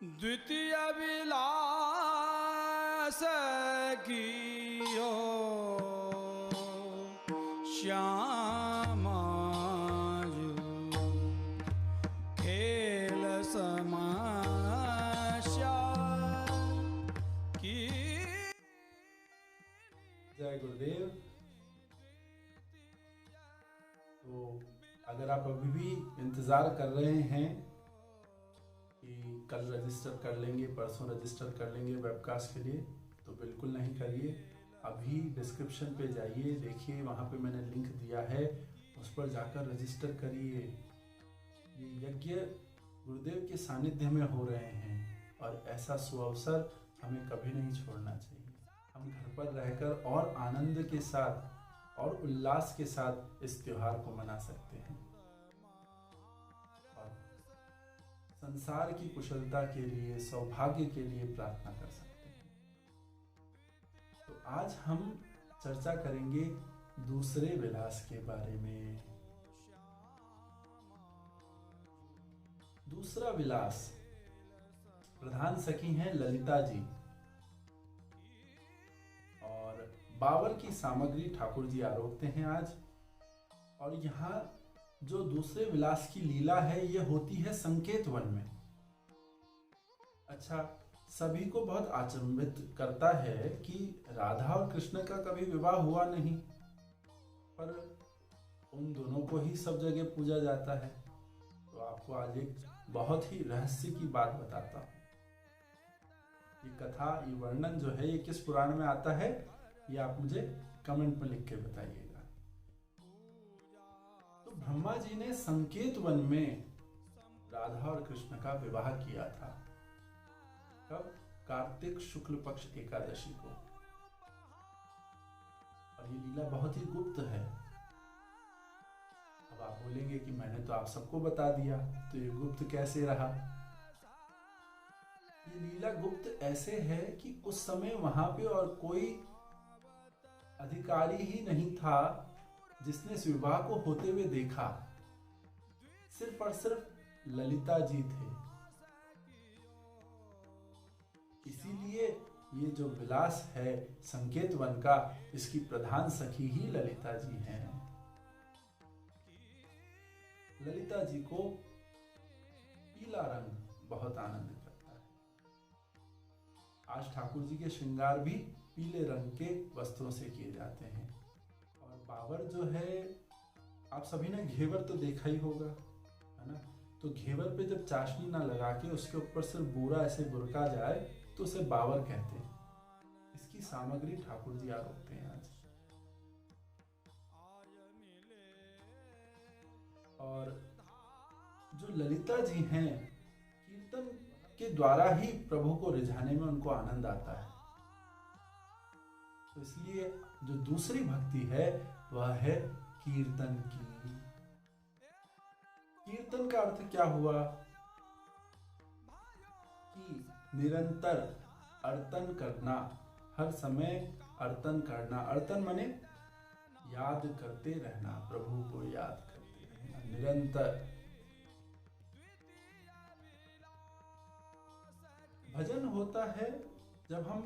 द्वितीय विलास कियो श्यामायु खेल समाश्या की। जय गुरुदेव। तो अगर आप अभी भी इंतज़ार कर रहे हैं कि कल रजिस्टर कर लेंगे, परसों रजिस्टर कर लेंगे वेबकास्ट के लिए, तो बिल्कुल नहीं करिए। अभी डिस्क्रिप्शन पे जाइए, देखिए वहाँ पे मैंने लिंक दिया है, उस पर जाकर रजिस्टर करिए। ये यज्ञ गुरुदेव के सानिध्य में हो रहे हैं और ऐसा सुअवसर हमें कभी नहीं छोड़ना चाहिए। हम घर पर रहकर और आनंद के साथ और उल्लास के साथ इस त्योहार को मना सकते हैं और संसार की कुशलता के लिए, सौभाग्य के लिए प्रार्थना कर सकते हैं। तो आज हम चर्चा करेंगे दूसरे विलास के बारे में। दूसरा विलास, प्रधान सखी हैं ललिता जी और बावर की सामग्री ठाकुर जी आरोपते हैं आज। और यहाँ जो दूसरे विलास की लीला है ये होती है संकेत वन में। अच्छा, सभी को बहुत अचंभित करता है कि राधा और कृष्ण का कभी विवाह हुआ नहीं, पर उन दोनों को ही सब जगह पूजा जाता है। तो आपको आज एक बहुत ही रहस्य की बात बताता हूँ। ये कथा, ये वर्णन जो है ये किस पुराण में आता है, ये आप मुझे कमेंट में लिख के बताइएगा। तो ब्रह्मा जी ने संकेत वन में राधा और कृष्ण का विवाह किया था। कब? कार्तिक शुक्ल पक्ष एकादशी को। और ये लीला बहुत ही गुप्त है। अब आप बोलेंगे कि मैंने तो आप सबको बता दिया, तो ये गुप्त कैसे रहा? ये लीला गुप्त ऐसे है कि उस समय वहां पे और कोई अधिकारी ही नहीं था जिसने इस विवाह को होते हुए देखा। सिर्फ और सिर्फ ललिता जी थे। इसीलिए ये जो विलास है संकेत वन का, इसकी प्रधान सखी ही ललिता जी हैं। ललिता जी को पीला रंग बहुत आनंद करता है। आज ठाकुर जी के श्रृंगार भी पीले रंग के वस्त्रों से किए जाते हैं। और बावर जो है, आप सभी ने घेवर तो देखा ही होगा, है ना? तो घेवर पे जब चाशनी ना लगा के उसके ऊपर सिर्फ बोरा ऐसे बुरका जाए तो उसे बावर कहते हैं। इसकी सामग्री ठाकुर जी आरोपते हैं आज। और जो ललिता जी हैं, कीर्तन के द्वारा ही प्रभु को रिझाने में उनको आनंद आता है। तो इसलिए जो दूसरी भक्ति है वह है कीर्तन की। कीर्तन का अर्थ क्या हुआ? कि निरंतर अर्तन करना, हर समय अर्तन करना। अर्तन माने याद करते रहना, प्रभु को याद करते रहना निरंतर। भजन होता है जब हम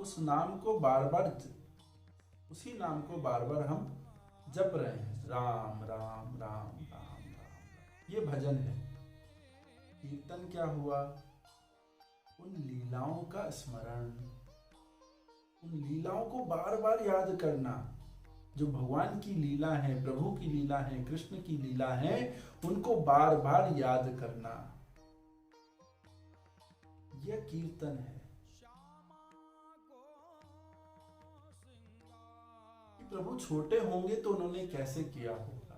उस नाम को बार बार, उसी नाम को बार बार हम जप रहे हैं, राम राम राम राम राम, ये भजन है। कीर्तन क्या हुआ? उन लीलाओं का स्मरण, उन लीलाओं को बार बार याद करना। जो भगवान की लीला है, प्रभु की लीला है, कृष्ण की लीला है, उनको बार बार याद करना, यह कीर्तन है। प्रभु छोटे होंगे तो उन्होंने कैसे किया होगा,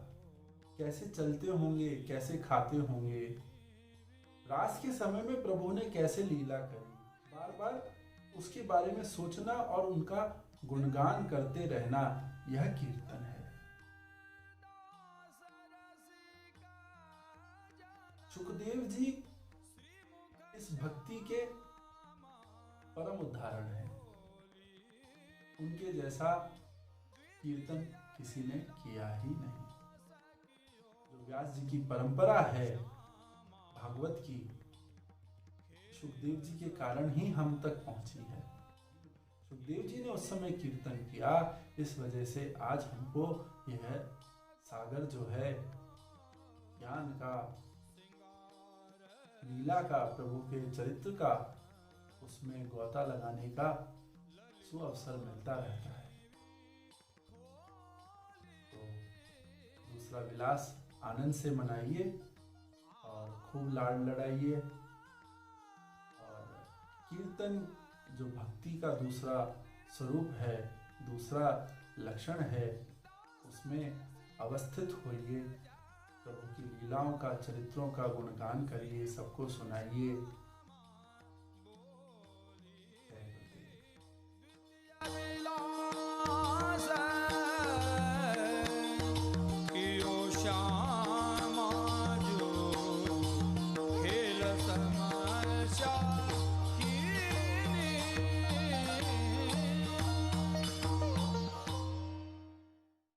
कैसे चलते होंगे, कैसे खाते होंगे, रास के समय में प्रभु ने कैसे लीला करी, बार बार उसके बारे में सोचना और उनका गुणगान करते रहना, यह कीर्तन है। सुखदेव जी इस भक्ति के परम उदाहरण हैं। उनके जैसा कीर्तन किसी ने किया ही नहीं। जो व्यास जी की परंपरा है भागवत की, सुखदेव जी के कारण ही हम तक पहुंची है। सुखदेव जी ने उस समय कीर्तन किया, इस वजह से आज हमको यह सागर जो है ज्ञान का, लीला का, प्रभु के चरित्र का, उसमें गोता लगाने का सुअवसर मिलता रहता है। तो दूसरा विलास आनंद से मनाइए और खूब लाड़ लड़ाइए। और कीर्तन जो भक्ति का दूसरा स्वरूप है, दूसरा लक्षण है, उसमें अवस्थित होइए, प्रभु की लीलाओं का, चरित्रों का गुणगान करिए, सबको सुनाइए।